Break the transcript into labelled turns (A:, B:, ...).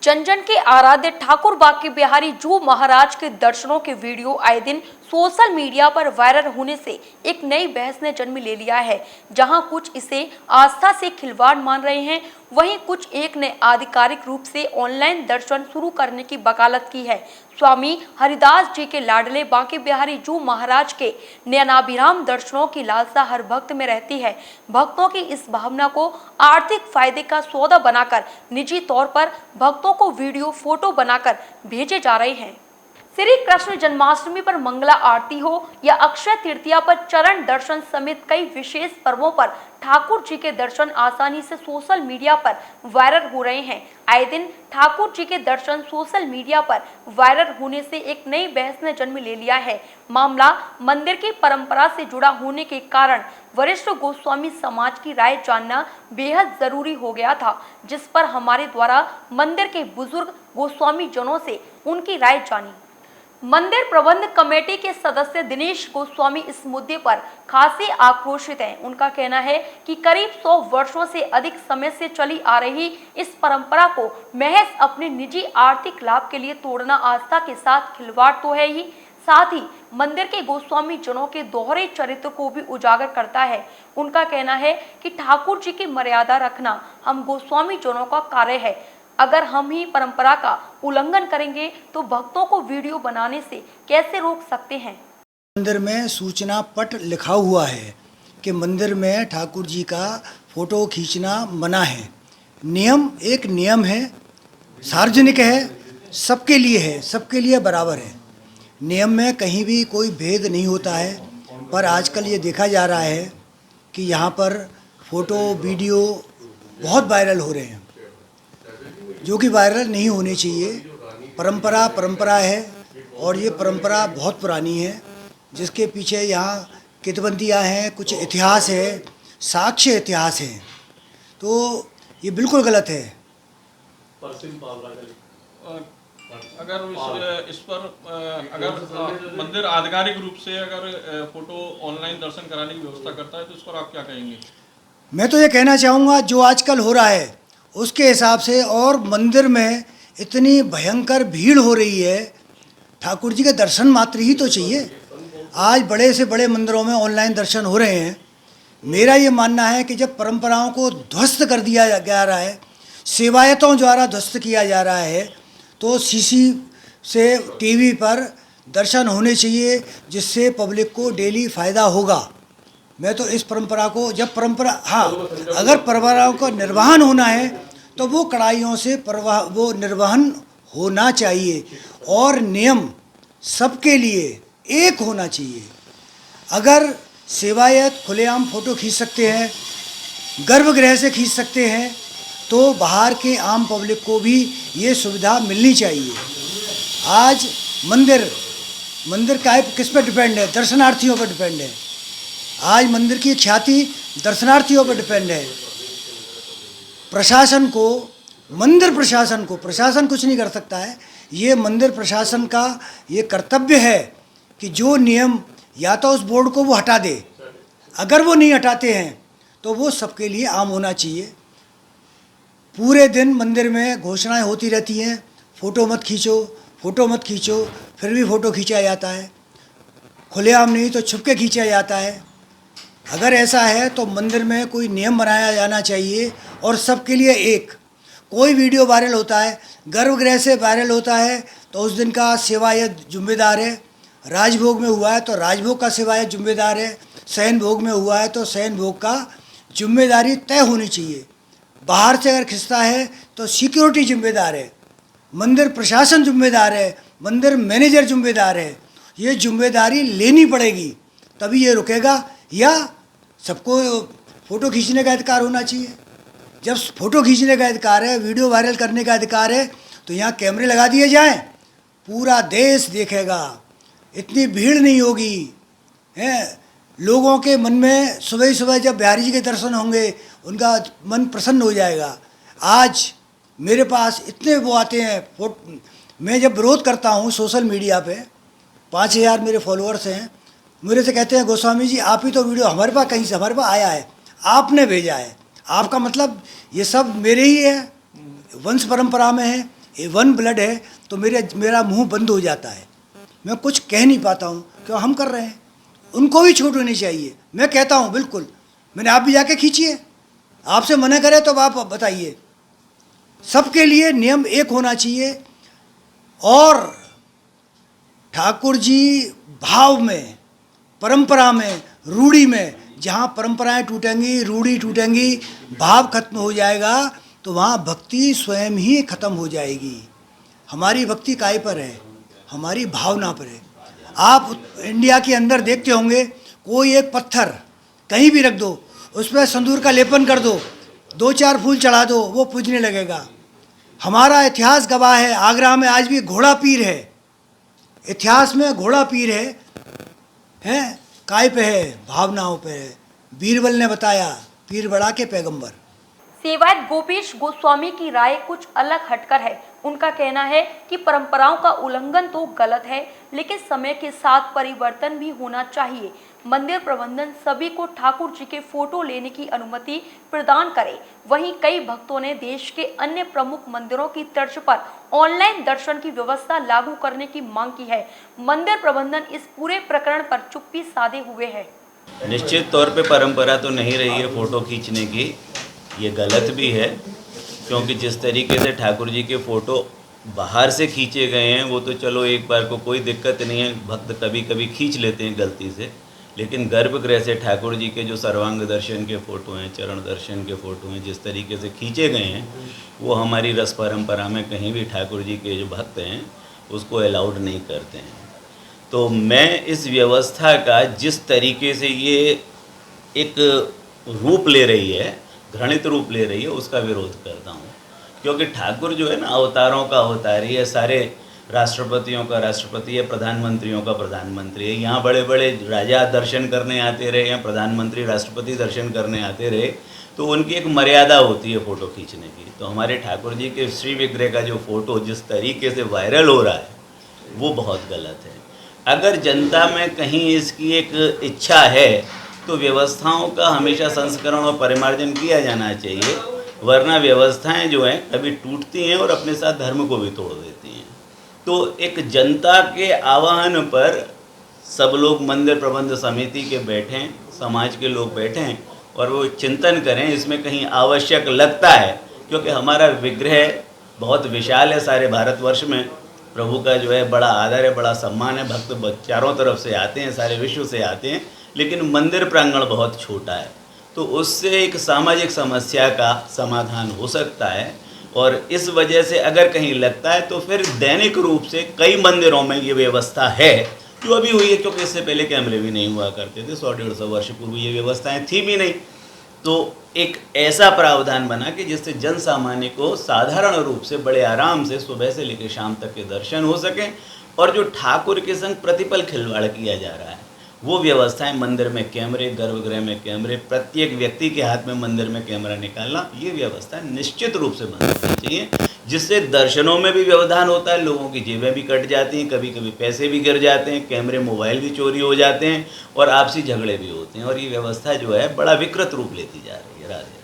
A: जन जन के आराध्य ठाकुर बांके बिहारी जू महाराज के दर्शनों के वीडियो आए दिन सोशल मीडिया पर वायरल होने से एक नई बहस ने जन्म ले लिया है। जहां कुछ इसे आस्था से खिलवाड़ मान रहे हैं, वहीं कुछ एक ने आधिकारिक रूप से ऑनलाइन दर्शन शुरू करने की वकालत की है। स्वामी हरिदास जी के लाडले बांके बिहारी जू महाराज के नयनाभिराम दर्शनों की लालसा हर भक्त में रहती है। भक्तों की इस भावना को आर्थिक फायदे का सौदा बनाकर निजी तौर पर भक्तों को वीडियो फोटो बनाकर भेजे जा रहे हैं। श्री कृष्ण जन्माष्टमी पर मंगला आरती हो या अक्षय तृतीया पर चरण दर्शन समेत कई विशेष पर्वों पर ठाकुर जी के दर्शन आसानी से सोशल मीडिया पर वायरल हो रहे हैं। आए दिन ठाकुर जी के दर्शन सोशल मीडिया पर वायरल होने से एक नई बहस ने जन्म ले लिया है। मामला मंदिर की परंपरा से जुड़ा होने के कारण वरिष्ठ गोस्वामी समाज की राय जानना बेहद जरूरी हो गया था, जिस पर हमारे द्वारा मंदिर के बुजुर्ग गोस्वामी जनों से उनकी राय जानी। मंदिर प्रबंध कमेटी के सदस्य दिनेश गोस्वामी इस मुद्दे पर खासे आक्रोशित हैं। उनका कहना है कि करीब 100 वर्षों से अधिक समय से चली आ रही इस परंपरा को महज अपने निजी आर्थिक लाभ के लिए तोड़ना आस्था के साथ खिलवाड़ तो है ही, साथ ही मंदिर के गोस्वामी जनों के दोहरे चरित्र को भी उजागर करता है। उनका कहना है कि ठाकुर जी की मर्यादा रखना हम गोस्वामी जनों का कार्य है। अगर हम ही परंपरा का उल्लंघन करेंगे तो भक्तों को वीडियो बनाने से कैसे रोक सकते हैं।
B: मंदिर में सूचना पट लिखा हुआ है कि मंदिर में ठाकुर जी का फोटो खींचना मना है। एक नियम है, सार्वजनिक है, सबके लिए है, सबके लिए बराबर है। नियम में कहीं भी कोई भेद नहीं होता है। पर आजकल ये देखा जा रहा है कि यहाँ पर फोटो वीडियो बहुत वायरल हो रहे हैं, जो कि वायरल नहीं होने चाहिए। परंपरा है और ये परंपरा बहुत पुरानी है, जिसके पीछे यहाँ कितबंदियाँ हैं, कुछ इतिहास है, साक्ष्य इतिहास है। तो ये बिल्कुल गलत है।
C: अगर इस पर अगर मंदिर आधिकारिक रूप से अगर फोटो ऑनलाइन दर्शन कराने की व्यवस्था करता है तो इस पर आप क्या कहेंगे? मैं तो
B: ये कहना चाहूँगा जो आजकल हो रहा है उसके हिसाब से, और मंदिर में इतनी भयंकर भीड़ हो रही है, ठाकुर जी के दर्शन मात्र ही तो चाहिए। आज बड़े से बड़े मंदिरों में ऑनलाइन दर्शन हो रहे हैं। मेरा ये मानना है कि जब परंपराओं को ध्वस्त कर दिया जा रहा है, सेवायतों द्वारा ध्वस्त किया जा रहा है, तो सीसी से टीवी पर दर्शन होने चाहिए, जिससे पब्लिक को डेली फ़ायदा होगा। मैं तो इस परंपरा को अगर परंपराओं का निर्वहन होना है तो वो कड़ाइयों से वो निर्वहन होना चाहिए, और नियम सबके लिए एक होना चाहिए। अगर सेवायत खुलेआम फ़ोटो खींच सकते हैं, गर्भगृह से खींच सकते हैं, तो बाहर के आम पब्लिक को भी ये सुविधा मिलनी चाहिए। आज मंदिर का किस पर डिपेंड है? दर्शनार्थियों पर डिपेंड है। आज मंदिर की ख्याति दर्शनार्थियों पर डिपेंड है। मंदिर प्रशासन को प्रशासन कुछ नहीं कर सकता है। ये मंदिर प्रशासन का ये कर्तव्य है कि जो नियम या तो उस बोर्ड को वो हटा दे, अगर वो नहीं हटाते हैं तो वो सबके लिए आम होना चाहिए। पूरे दिन मंदिर में घोषणाएं होती रहती हैं, फ़ोटो मत खींचो, फिर भी फ़ोटो खींचा जाता है। खुलेआम नहीं तो छुपके खींचा जाता है। अगर ऐसा है तो मंदिर में कोई नियम बनाया जाना चाहिए, और सबके लिए एक। कोई वीडियो वायरल होता है, गर्भगृह से वायरल होता है, तो उस दिन का सेवायत जिम्मेदार है। राजभोग में हुआ है तो राजभोग का सेवायत जिम्मेदार है। शयन भोग में हुआ है तो शयन भोग का जिम्मेदारी तय होनी चाहिए। बाहर से अगर खिंचता है तो सिक्योरिटी जिम्मेदार है, मंदिर प्रशासन जिम्मेदार है, मंदिर मैनेजर जिम्मेदार है। ये जिम्मेदारी लेनी पड़ेगी, तभी ये रुकेगा। या सबको फ़ोटो खींचने का अधिकार होना चाहिए। जब फ़ोटो खींचने का अधिकार है, वीडियो वायरल करने का अधिकार है, तो यहाँ कैमरे लगा दिए जाएं, पूरा देश देखेगा। इतनी भीड़ नहीं होगी है। लोगों के मन में सुबह जब बिहारी जी के दर्शन होंगे, उनका मन प्रसन्न हो जाएगा। आज मेरे पास इतने वो आते हैं, मैं जब विरोध करता हूँ सोशल मीडिया पे, 5000 मेरे फॉलोअर्स हैं, मेरे से कहते हैं गोस्वामी जी आप ही तो वीडियो हमारे पास कहीं से हमारे पास आया है, आपने भेजा है, आपका मतलब ये सब मेरे ही है, वंश परंपरा में है, A1 ब्लड है तो मेरा मुंह बंद हो जाता है, मैं कुछ कह नहीं पाता हूँ। क्यों हम कर रहे हैं, उनको भी छूट होनी चाहिए। मैं कहता हूँ बिल्कुल, मैंने आप भी जाके खींचिए, आपसे मना करे तो आप बताइए। सबके लिए नियम एक होना चाहिए। और ठाकुर जी भाव में, परंपरा में, रूढ़ी में, जहाँ परंपराएं टूटेंगी, रूढ़ी टूटेंगी, भाव खत्म हो जाएगा तो वहाँ भक्ति स्वयं ही खत्म हो जाएगी। हमारी भक्ति काय पर है, हमारी भावना पर है। आप इंडिया के अंदर देखते होंगे, कोई एक पत्थर कहीं भी रख दो, उस पर संदूर का लेपन कर दो, 2-4 फूल चढ़ा दो, वो पूजने लगेगा। हमारा इतिहास गवाह है, आगरा में आज भी घोड़ा पीर है, इतिहास में घोड़ा पीर है काय पे है, भावनाओं पे है। बीरबल ने बताया, पीर बड़ा के पैगंबर।
A: सेवायत गोपेश गोस्वामी की राय कुछ अलग हटकर है। उनका कहना है कि परंपराओं का उल्लंघन तो गलत है, लेकिन समय के साथ परिवर्तन भी होना चाहिए। मंदिर प्रबंधन सभी को ठाकुर जी के फोटो लेने की अनुमति प्रदान करे। वहीं कई भक्तों ने देश के अन्य प्रमुख मंदिरों की तर्ज पर ऑनलाइन दर्शन की व्यवस्था लागू करने की मांग की है। मंदिर प्रबंधन इस पूरे प्रकरण पर चुप्पी साधे हुए है।
D: निश्चित तौर पे परंपरा तो नहीं रही है फ़ोटो खींचने की, ये गलत भी है, क्योंकि जिस तरीके से ठाकुर जी के फ़ोटो बाहर से खींचे गए हैं वो तो चलो एक बार को कोई दिक्कत नहीं है, भक्त कभी कभी खींच लेते हैं गलती से, लेकिन गर्भगृह से ठाकुर जी के जो सर्वांग दर्शन के फ़ोटो हैं, चरण दर्शन के फ़ोटो हैं, जिस तरीके से खींचे गए हैं वो हमारी रस परंपरा में कहीं भी ठाकुर जी के जो भक्त हैं उसको अलाउड नहीं करते हैं। तो मैं इस व्यवस्था का जिस तरीके से ये एक रूप ले रही है, घृणित रूप ले रही है, उसका विरोध करता हूँ। क्योंकि ठाकुर जो है ना, अवतारों का अवतार है, सारे राष्ट्रपतियों का राष्ट्रपति है, प्रधानमंत्रियों का प्रधानमंत्री है। यहाँ बड़े बड़े राजा दर्शन करने आते रहे, यहाँ प्रधानमंत्री राष्ट्रपति दर्शन करने आते रहे, तो उनकी एक मर्यादा होती है फ़ोटो खींचने की। तो हमारे ठाकुर जी के श्री विग्रह का जो फ़ोटो जिस तरीके से वायरल हो रहा है वो बहुत गलत है। अगर जनता में कहीं इसकी एक इच्छा है तो व्यवस्थाओं का हमेशा संस्करण और परिमार्जन किया जाना चाहिए, वरना व्यवस्थाएं जो हैं कभी टूटती हैं और अपने साथ धर्म को भी तोड़ देती हैं। तो एक जनता के आह्वान पर सब लोग मंदिर प्रबंध समिति के बैठें, समाज के लोग बैठें और वो चिंतन करें। इसमें कहीं आवश्यक लगता है, क्योंकि हमारा विग्रह बहुत विशाल है, सारे भारतवर्ष में प्रभु का जो है बड़ा आदर है, बड़ा सम्मान है, भक्त चारों तरफ से आते हैं, सारे विश्व से आते हैं, लेकिन मंदिर प्रांगण बहुत छोटा है। तो उससे एक सामाजिक समस्या का समाधान हो सकता है, और इस वजह से अगर कहीं लगता है तो फिर दैनिक रूप से कई मंदिरों में ये व्यवस्था है जो अभी हुई है, क्योंकि इससे पहले कैमरे भी नहीं हुआ करते थे, 100-150 वर्ष पूर्व ये व्यवस्थाएं थी भी नहीं। तो एक ऐसा प्रावधान बना कि जिससे जन सामान्य को साधारण रूप से बड़े आराम से सुबह से लेकर शाम तक के दर्शन हो सकें, और जो ठाकुर के संग प्रतिपल खिलवाड़ किया जा रहा है वो व्यवस्थाएं, मंदिर में कैमरे, गर्भगृह में कैमरे, प्रत्येक व्यक्ति के हाथ में मंदिर में कैमरा निकालना, ये व्यवस्था निश्चित रूप से बंद होनी चाहिए, जिससे दर्शनों में भी व्यवधान होता है, लोगों की जेबें भी कट जाती हैं, कभी कभी पैसे भी गिर जाते हैं, कैमरे मोबाइल भी चोरी हो जाते हैं और आपसी झगड़े भी होते हैं, और ये व्यवस्था जो है बड़ा विकृत रूप लेती जा रही है। राधे।